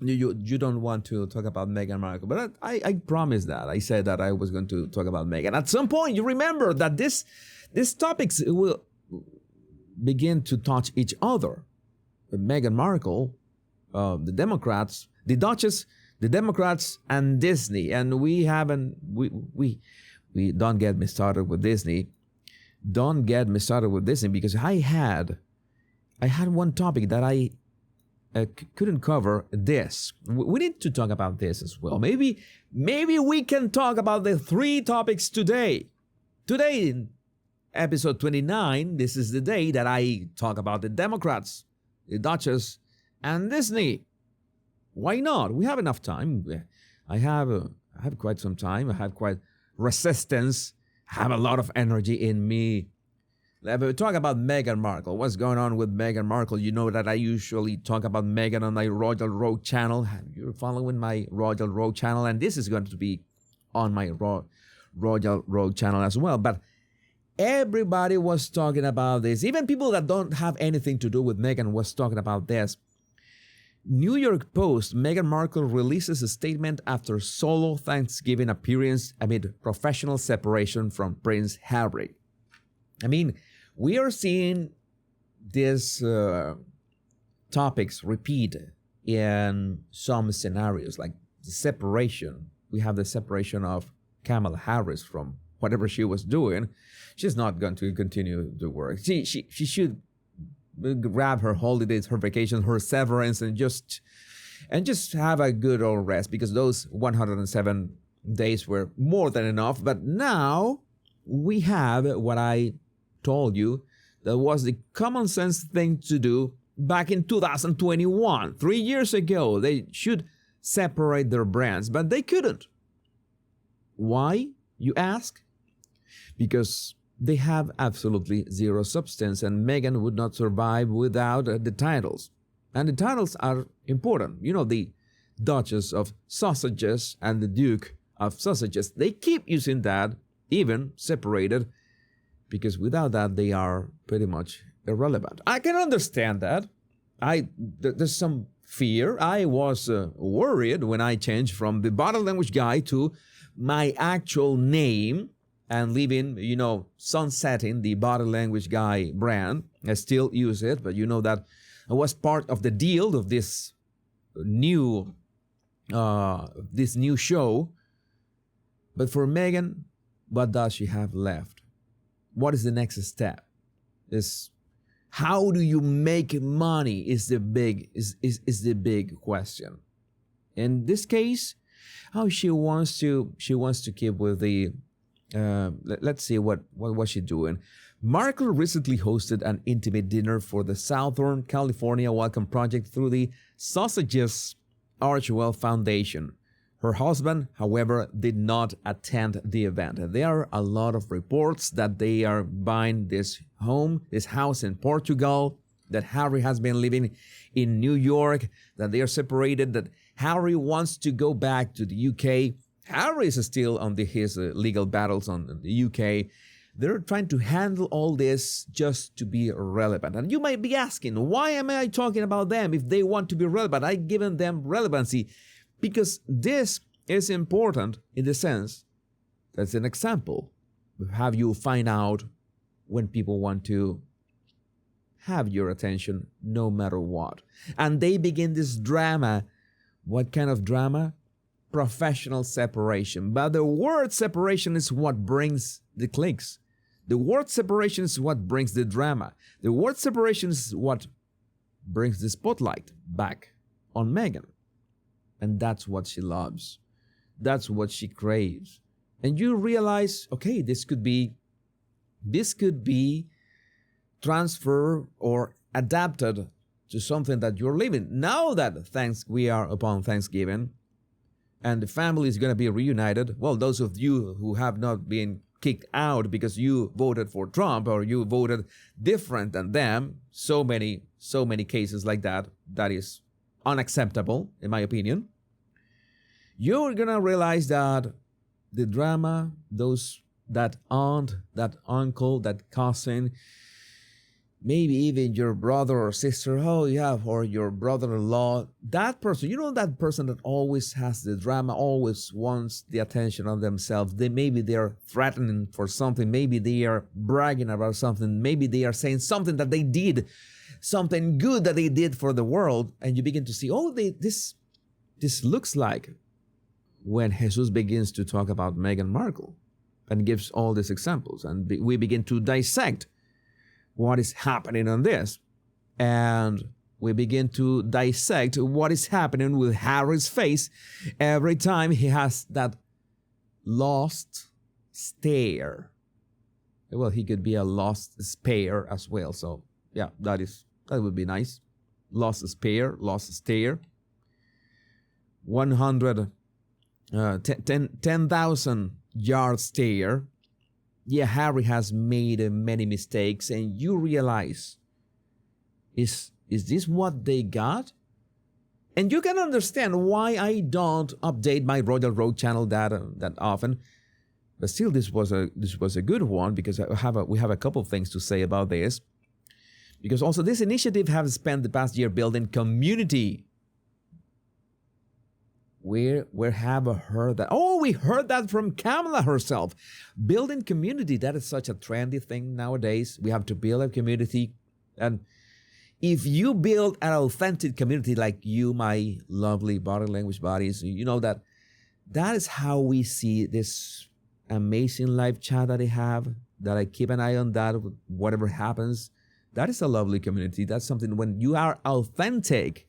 You don't want to talk about Meghan Markle, but I promised that. I said that I was going to talk about Meghan. At some point, you remember that these topics will begin to touch each other. Meghan Markle, the Democrats, the Duchess, the Democrats, and Disney. And we don't get me started with Disney. Don't get me started with Disney because I had one topic that I couldn't cover this. We need to talk about this as well. Maybe we can talk about the 3 topics today. Today, in episode 29, this is the day that I talk about the Democrats, the Duchess, and Disney. Why not? We have enough time. I have quite some time. I have quite resistance. I have a lot of energy in me. Let me talk about Meghan Markle. What's going on with Meghan Markle? You know that I usually talk about Meghan on my Royal Road channel. You're following my Royal Road channel, and this is going to be on my Royal Road channel as well. But everybody was talking about this. Even people that don't have anything to do with Meghan was talking about this. New York Post, Meghan Markle releases a statement after solo Thanksgiving appearance amid professional separation from Prince Harry. I mean, we are seeing these topics repeat in some scenarios, like the separation. We have the separation of Kamala Harris from whatever she was doing. She's not going to continue the work. She should grab her holidays, her vacations, her severance, and just have a good old rest, because those 107 days were more than enough. But now we have what I told you that was the common sense thing to do back in 2021. 3 years ago, they should separate their brands, but they couldn't. Why, you ask? Because they have absolutely zero substance, and Meghan would not survive without the titles. And the titles are important. You know, the Duchess of Sausages and the Duke of Sausages. They keep using that, even separated, because without that, they are pretty much irrelevant. I can understand that. There's some fear. I was worried when I changed from the body language guy to my actual name and leaving, sunsetting the body language guy brand. I still use it, but you know that I was part of the deal of this new show. But for Meghan, what does she have left? What is the next step? Is how do you make money is the big question. In this case, how she wants to keep with the let's see what was she doing. Markle recently hosted an intimate dinner for the Southern California Welcome Project through the Sausages Archwell Foundation. Her husband, however, did not attend the event. There are a lot of reports that they are buying this house in Portugal, that Harry has been living in New York, that they are separated, that Harry wants to go back to the UK. Harry is still on his legal battles on the UK. They're trying to handle all this just to be relevant. And you might be asking, why am I talking about them if they want to be relevant? I've given them relevancy because this is important in the sense that's an example of how you find out when people want to have your attention no matter what. And they begin this drama. What kind of drama? Professional separation. But the word separation is what brings the clicks. The word separation is what brings the drama. The word separation is what brings the spotlight back on Meghan. And that's what she loves. That's what she craves. And you realize, okay, this could be transferred or adapted to something that you're living. Now that we are upon Thanksgiving, and the family is going to be reunited. Well, those of you who have not been kicked out because you voted for Trump or you voted different than them, so many cases like that is unacceptable, in my opinion. You're going to realize that the drama, that aunt, that uncle, that cousin, maybe even your brother or sister, oh yeah, or your brother-in-law, that person, that person that always has the drama, always wants the attention on themselves. Maybe they're threatening for something, maybe they are bragging about something, maybe they are saying something that they did, something good that they did for the world, and you begin to see, this looks like when Jesus begins to talk about Meghan Markle and gives all these examples, and we begin to dissect what is happening on this. And we begin to dissect what is happening with Harry's face every time he has that lost stare. Well, he could be a lost spare as well. So yeah, that would be nice. Lost spare, lost stare. 10,000 yard stare. Yeah, Harry has made many mistakes, and you realize, is this what they got? And you can understand why I don't update my Royal Road channel that often. But still, this was a good one, because we have a couple of things to say about this. Because also this initiative has spent the past year building community. Where have I heard that? Oh, we heard that from Kamala herself. Building community, that is such a trendy thing nowadays. We have to build a community. And if you build an authentic community like you, my lovely body language buddies, you know that is how we see this amazing live chat that I have, that I keep an eye on that, whatever happens. That is a lovely community. That's something when you are authentic,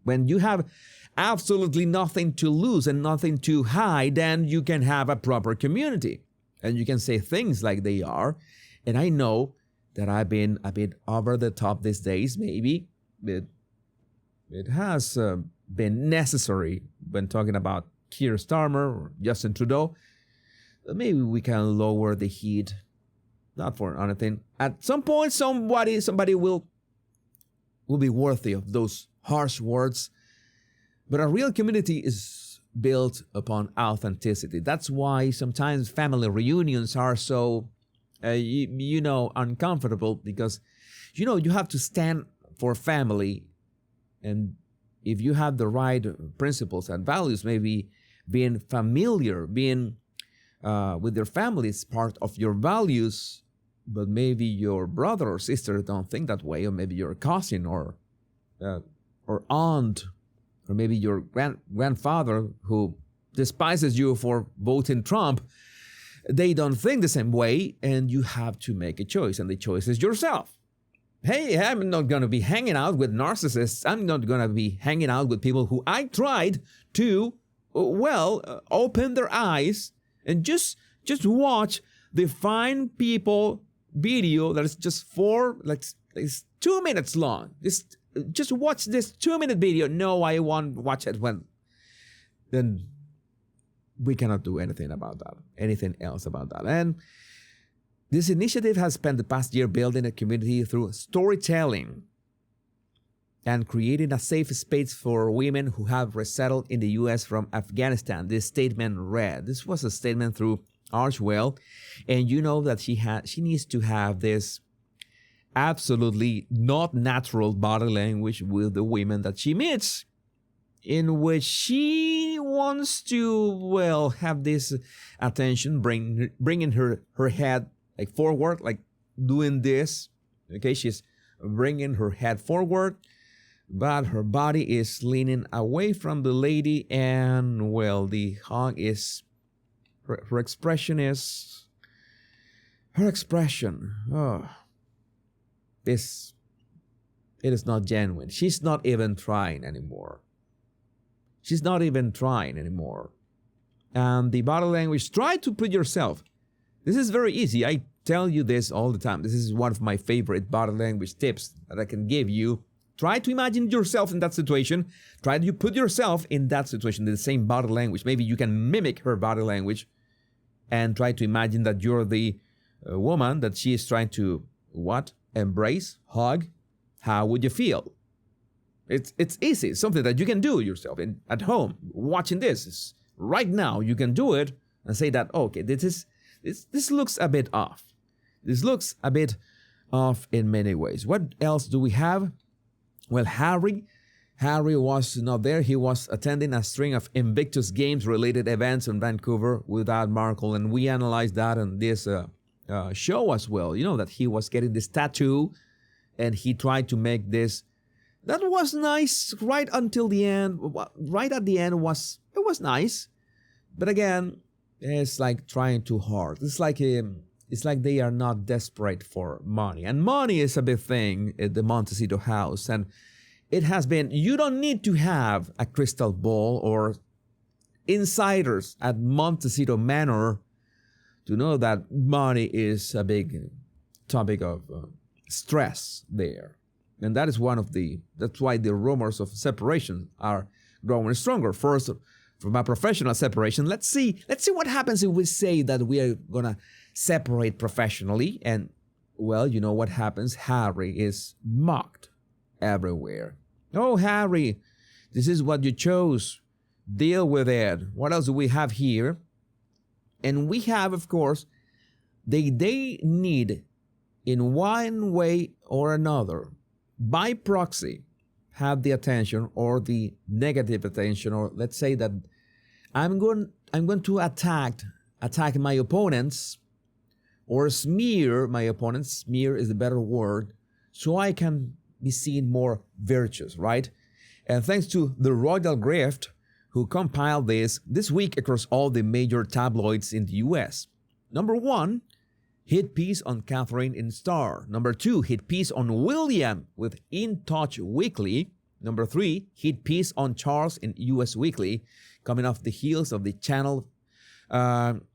when you have absolutely nothing to lose and nothing to hide, then you can have a proper community. And you can say things like they are. And I know that I've been a bit over the top these days, maybe. It has been necessary when talking about Keir Starmer or Justin Trudeau. Maybe we can lower the heat. Not for anything. At some point, somebody will be worthy of those harsh words. But a real community is built upon authenticity. That's why sometimes family reunions are so, uncomfortable, because, you have to stand for family. And if you have the right principles and values, maybe being familiar, being with your family is part of your values, but maybe your brother or sister don't think that way, or maybe your cousin or aunt, or maybe your grandfather who despises you for voting Trump, they don't think the same way, and you have to make a choice, and the choice is yourself. Hey, I'm not going to be hanging out with narcissists. I'm not going to be hanging out with people who I tried to, open their eyes and just watch the fine people video that is just it's 2 minutes long. Just watch this 2-minute video. No, I won't watch it. Then we cannot do anything else about that. And this initiative has spent the past year building a community through storytelling and creating a safe space for women who have resettled in the U.S. from Afghanistan. This statement read. This was a statement through Archwell, and you know that she needs to have this absolutely not natural body language with the women that she meets, in which she wants to, have this attention, bringing her head like forward, like doing this. Okay, she's bringing her head forward, but her body is leaning away from the lady, and the hug is, her expression. It is not genuine. She's not even trying anymore. And the body language, try to put yourself. This is very easy. I tell you this all the time. This is one of my favorite body language tips that I can give you. Try to imagine yourself in that situation. Try to put yourself in that situation, the same body language. Maybe you can mimic her body language and try to imagine that you're the woman that she is trying to, embrace, hug. How would you feel? It's easy. It's something that you can do yourself at home. Watching this right now, you can do it and say that, okay, this looks a bit off. This looks a bit off in many ways. What else do we have? Well, Harry was not there. He was attending a string of Invictus Games-related events in Vancouver without Markle, and we analyzed that on this show as well. You know that he was getting this tattoo, and he tried to make this. That was nice right until the end. Right at the end it was nice, but again, it's like trying too hard. It's like they are not desperate for money, and money is a big thing at the Montecito house, and it has been. You don't need to have a crystal ball or insiders at Montecito Manor to know that money is a big topic of stress there. And that is that's why the rumors of separation are growing stronger. First, from a professional separation, let's see what happens if we say that we are gonna separate professionally. And well, you know what happens? Harry is mocked everywhere. Oh, Harry, this is what you chose. Deal with it. What else do we have here? And we have, of course, they need, in one way or another, by proxy, have the attention or the negative attention, or let's say that I'm going to attack my opponents or smear my opponents. Smear is the better word, so I can be seen more virtuous, right? And thanks to the Royal Grift, who compiled this week across all the major tabloids in the US. Number 1, hit piece on Catherine in Star. Number 2, hit piece on William with In Touch Weekly. Number 3, hit piece on Charles in US Weekly, coming off the heels of the Channel 4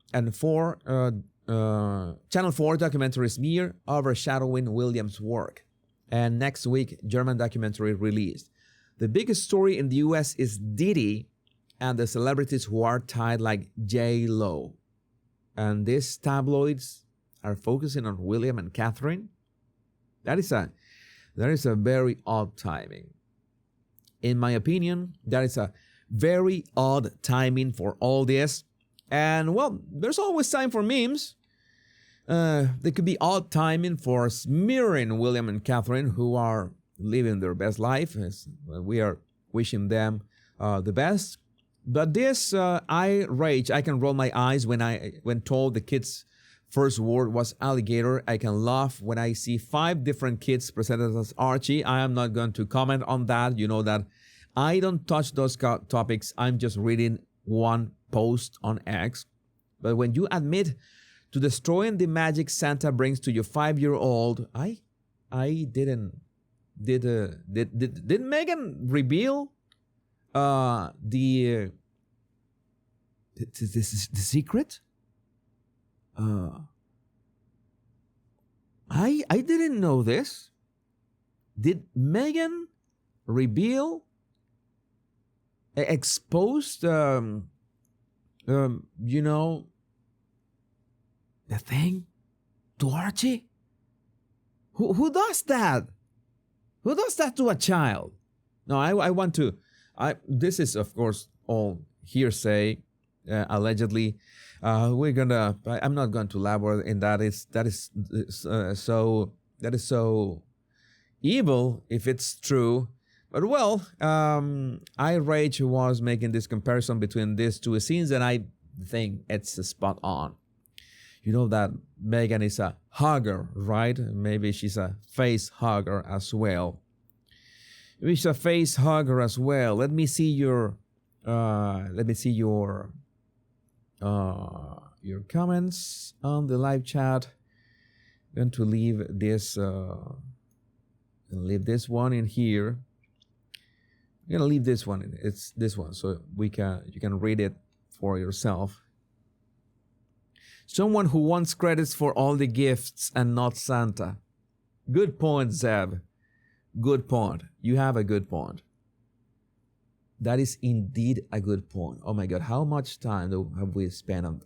documentary Smear overshadowing William's work. And next week, German documentary released. The biggest story in the US is Diddy and the celebrities who are tied like J-Lo. And these tabloids are focusing on William and Catherine. That is a very odd timing. In my opinion, that is a very odd timing for all this. And well, there's always time for memes. There could be odd timing for smearing William and Catherine, who are living their best life. We are wishing them the best. But this, I rage. I can roll my eyes when told the kid's first word was alligator. I can laugh when I see 5 different kids presented as Archie. I am not going to comment on that. You know that I don't touch those topics. I'm just reading one post on X. But when you admit to destroying the magic Santa brings to your 5-year-old, I didn't. Did Meghan reveal the secret? I didn't know this. Did Meghan reveal, exposed, the thing to Archie? Who does that? Who does that to a child? No, I want to. This is, of course, all hearsay, allegedly. I'm not going to elaborate in that. That is so evil if it's true. But well, I Rage was making this comparison between these two scenes, and I think it's spot on. You know that Meghan is a hugger, right? Maybe she's a face hugger as well. Maybe she's a face hugger as well. Let me see your comments on the live chat. I'm going to leave this one in here. I'm gonna leave this one in. It's this one, so you can read it for yourself. Someone who wants credits for all the gifts and not Santa. Good point, Zeb. Good point. You have a good point. That is indeed a good point. Oh my God, how much time have we spent on